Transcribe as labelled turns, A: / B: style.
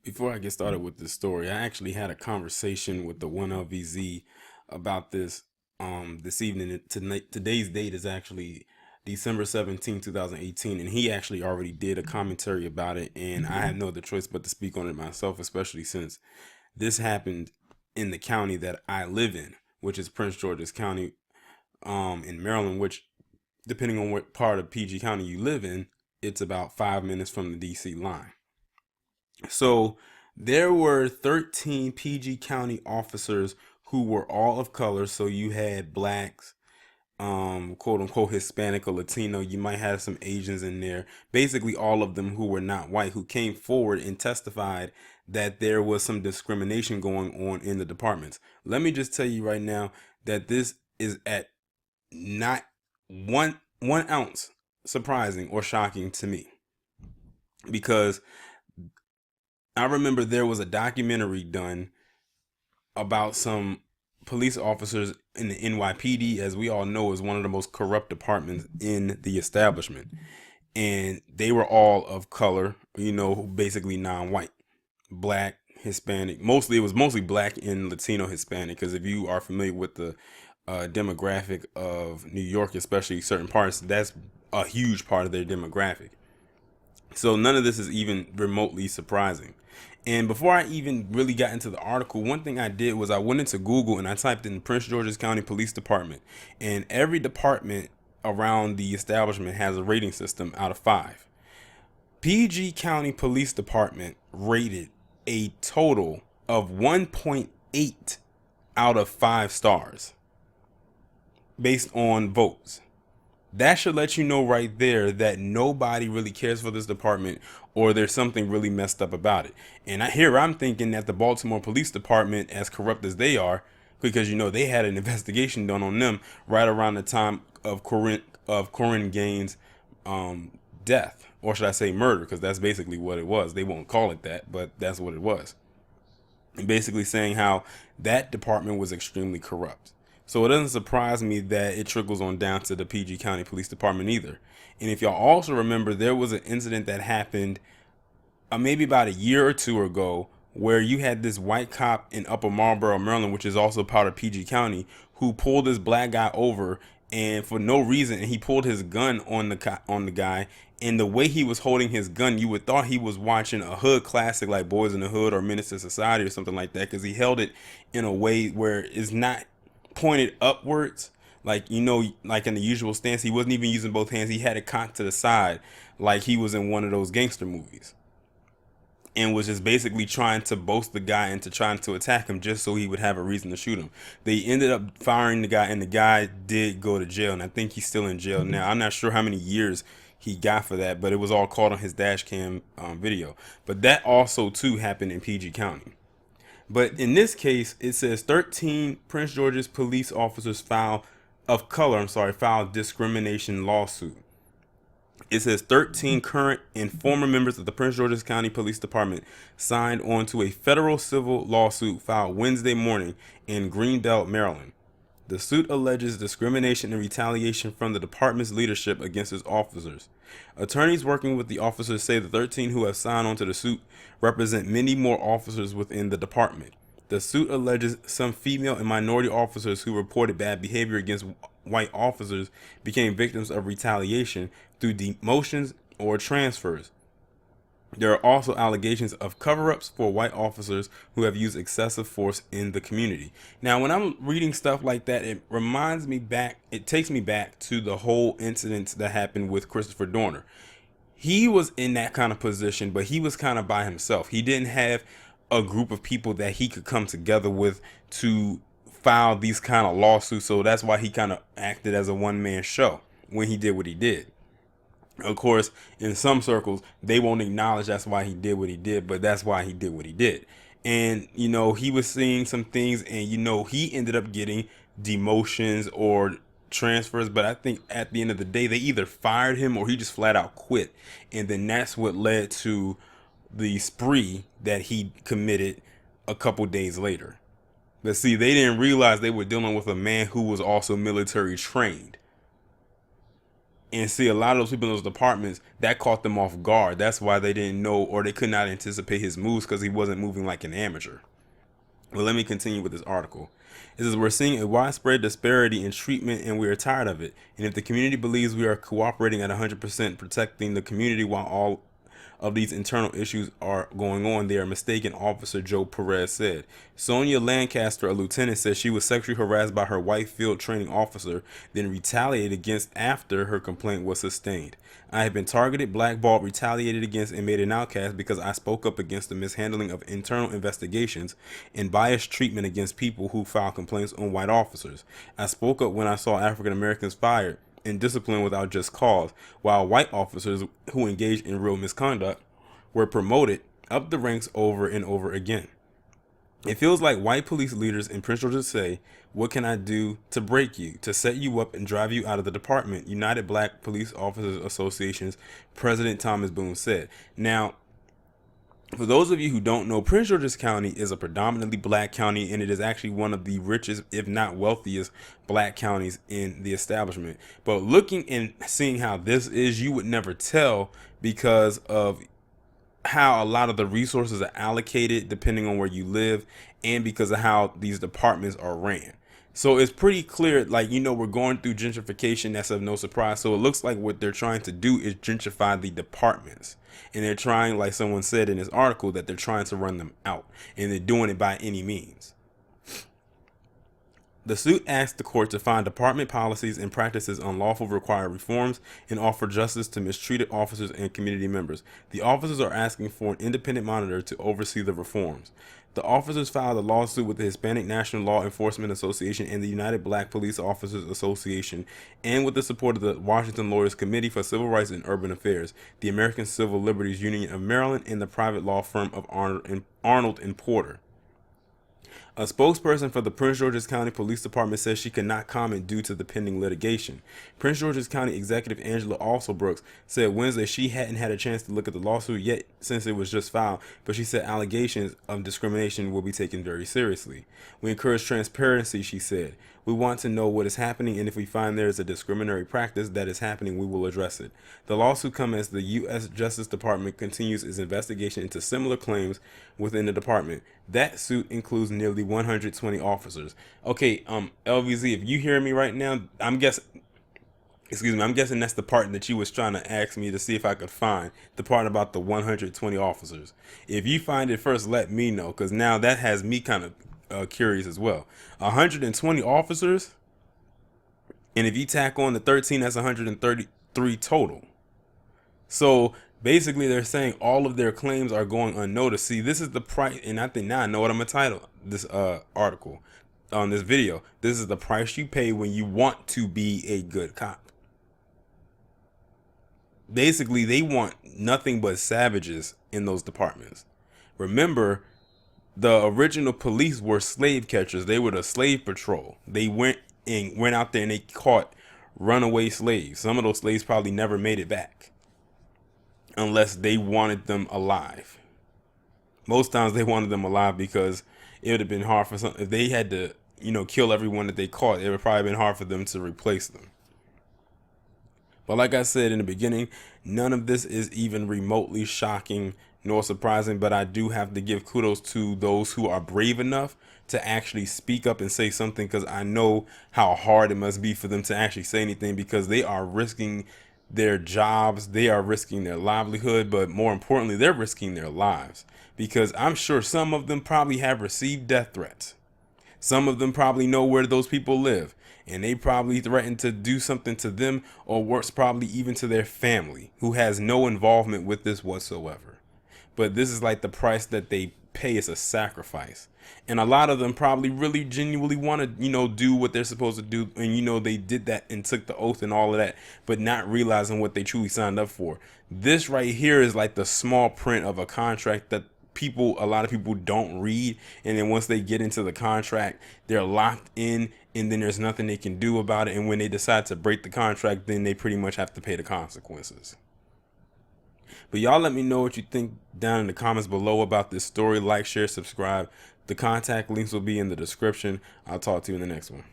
A: Before I get started with this story, I actually had a conversation with the 1LVZ about this this evening. Today's date is actually December 17, 2018, and he actually already did a commentary about it, and I had no other choice but to speak on it myself, especially since this happened in the county that I live in, which is Prince George's County, in Maryland, which, depending on what part of PG County you live in, it's about 5 minutes from the DC line. So there were 13 PG County officers who were all of color. So you had blacks, quote unquote Hispanic or Latino. You might have some Asians in there. Basically, all of them who were not white, who came forward and testified that there was some discrimination going on in the departments. Let me just tell you right now that this is at not one ounce surprising or shocking to me, because I remember there was a documentary done about some police officers in the NYPD, as we all know, is one of the most corrupt departments in the establishment. And they were all of color, basically non-white, black, Hispanic. It was mostly black and Latino Hispanic, because if you are familiar with the demographic of New York, especially certain parts, that's a huge part of their demographic. So none of this is even remotely surprising. And before I even really got into the article, one thing I did was I went into Google and I typed in Prince George's County Police Department. And every department around the establishment has a rating system out of 5. PG County Police Department rated a total of 1.8 out of 5 stars based on votes. That should let you know right there that nobody really cares for this department, or there's something really messed up about it. And I'm thinking that the Baltimore Police Department, as corrupt as they are, because they had an investigation done on them right around the time of Corinne Gaines' death, or should I say murder, because that's basically what it was. They won't call it that, but that's what it was. And basically saying how that department was extremely corrupt. So it doesn't surprise me that it trickles on down to the PG County Police Department either. And if y'all also remember, there was an incident that happened maybe about a year or two ago, where you had this white cop in Upper Marlboro, Maryland, which is also part of PG County, who pulled this black guy over, and for no reason, and he pulled his gun on the guy. And the way he was holding his gun, you would thought he was watching a hood classic like Boys in the Hood or Menace to Society or something like that, because he held it in a way where it's not pointed upwards, like like in the usual stance. He wasn't even using both hands. He had it cocked to the side, like he was in one of those gangster movies, and was just basically trying to boast the guy into trying to attack him just so he would have a reason to shoot him. They ended up firing the guy, and the guy did go to jail, and I think he's still in jail now. I'm not sure how many years he got for that, but it was all caught on his dash cam video. But that also too happened in PG County. But in this case, it says 13 Prince George's police officers filed discrimination lawsuit. It says 13 current and former members of the Prince George's County Police Department signed on to a federal civil lawsuit filed Wednesday morning in Greendale, Maryland. The suit alleges discrimination and retaliation from the department's leadership against its officers. Attorneys working with the officers say the 13 who have signed on to the suit represent many more officers within the department. The suit alleges some female and minority officers who reported bad behavior against white officers became victims of retaliation through demotions or transfers. There are also allegations of cover-ups for white officers who have used excessive force in the community. Now, when I'm reading stuff like that, it takes me back to the whole incident that happened with Christopher Dorner. He was in that kind of position, but he was kind of by himself. He didn't have a group of people that he could come together with to file these kind of lawsuits. So that's why he kind of acted as a one-man show when he did what he did. Of course, in some circles, they won't acknowledge that's why he did what he did, but that's why he did what he did. And, he was seeing some things, and, he ended up getting demotions or transfers. But I think at the end of the day, they either fired him or he just flat out quit. And then that's what led to the spree that he committed a couple days later. But see, they didn't realize they were dealing with a man who was also military trained. And see, a lot of those people in those departments, that caught them off guard. That's why they didn't know, or they could not anticipate his moves, because he wasn't moving like an amateur. Well, let me continue with this article. It says, we're seeing a widespread disparity in treatment and we are tired of it. And if the community believes we are cooperating at 100% protecting the community while all of these internal issues are going on, they are mistaken, Officer Joe Perez said. Sonia Lancaster, a lieutenant, said she was sexually harassed by her white field training officer, then retaliated against after her complaint was sustained. I have been targeted, blackballed, retaliated against, and made an outcast because I spoke up against the mishandling of internal investigations and biased treatment against people who file complaints on white officers. I spoke up when I saw African Americans fired and disciplined without just cause, while white officers who engaged in real misconduct were promoted up the ranks over and over again. It feels like white police leaders in Prince George's say, what can I do to break you, to set you up and drive you out of the department? United Black Police Officers Association's President Thomas Boone said. Now, for those of you who don't know, Prince George's County is a predominantly black county, and it is actually one of the richest, if not wealthiest, black counties in the establishment. But looking and seeing how this is, you would never tell because of how a lot of the resources are allocated depending on where you live, and because of how these departments are ran. So it's pretty clear, like, we're going through gentrification. That's of no surprise. So it looks like what they're trying to do is gentrify the departments. And they're trying, like someone said in this article, that they're trying to run them out. And they're doing it by any means. The suit asked the court to find department policies and practices unlawful, require reforms, and offer justice to mistreated officers and community members. The officers are asking for an independent monitor to oversee the reforms. The officers filed a lawsuit with the Hispanic National Law Enforcement Association and the United Black Police Officers Association, and with the support of the Washington Lawyers Committee for Civil Rights and Urban Affairs, the American Civil Liberties Union of Maryland, and the private law firm of Arnold and Porter. A spokesperson for the Prince George's County Police Department says she could not comment due to the pending litigation. Prince George's County Executive Angela Alsobrooks said Wednesday she hadn't had a chance to look at the lawsuit yet since it was just filed, but she said allegations of discrimination will be taken very seriously. We encourage transparency, she said. We want to know what is happening, and if we find there is a discriminatory practice that is happening, we will address it. The lawsuit comes as the U.S. Justice Department continues its investigation into similar claims within the department. That suit includes nearly 120 officers. Okay, LVZ, if you hear me right now, I'm guessing that's the part that you was trying to ask me to see if I could find, the part about the 120 officers. If you find it first, let me know, because now that has me kind of curious as well. 120 officers, and if you tack on the 13, that's 133 total. So basically they're saying all of their claims are going unnoticed. See, this is the price, and I think now I know what I'm gonna title this article on this video. This is the price you pay when you want to be a good cop. Basically, they want nothing but savages in those departments. Remember, the original police were slave catchers. They were the slave patrol. They went out there and they caught runaway slaves. Some of those slaves probably never made it back unless they wanted them alive. Most times they wanted them alive because it would have been hard for some, if they had to, kill everyone that they caught, it would probably been hard for them to replace them. But like I said in the beginning, none of this is even remotely shocking nor surprising, but I do have to give kudos to those who are brave enough to actually speak up and say something, because I know how hard it must be for them to actually say anything, because they are risking their jobs, they are risking their livelihood, but more importantly, they're risking their lives, because I'm sure some of them probably have received death threats. Some of them probably know where those people live, and they probably threaten to do something to them, or worse, probably even to their family, who has no involvement with this whatsoever. But this is like the price that they pay. Is a sacrifice. And a lot of them probably really genuinely want to, do what they're supposed to do. And, they did that and took the oath and all of that, but not realizing what they truly signed up for. This right here is like the small print of a contract that a lot of people don't read. And then once they get into the contract, they're locked in, and then there's nothing they can do about it. And when they decide to break the contract, then they pretty much have to pay the consequences. But y'all let me know what you think down in the comments below about this story. Like, share, subscribe. The contact links will be in the description. I'll talk to you in the next one.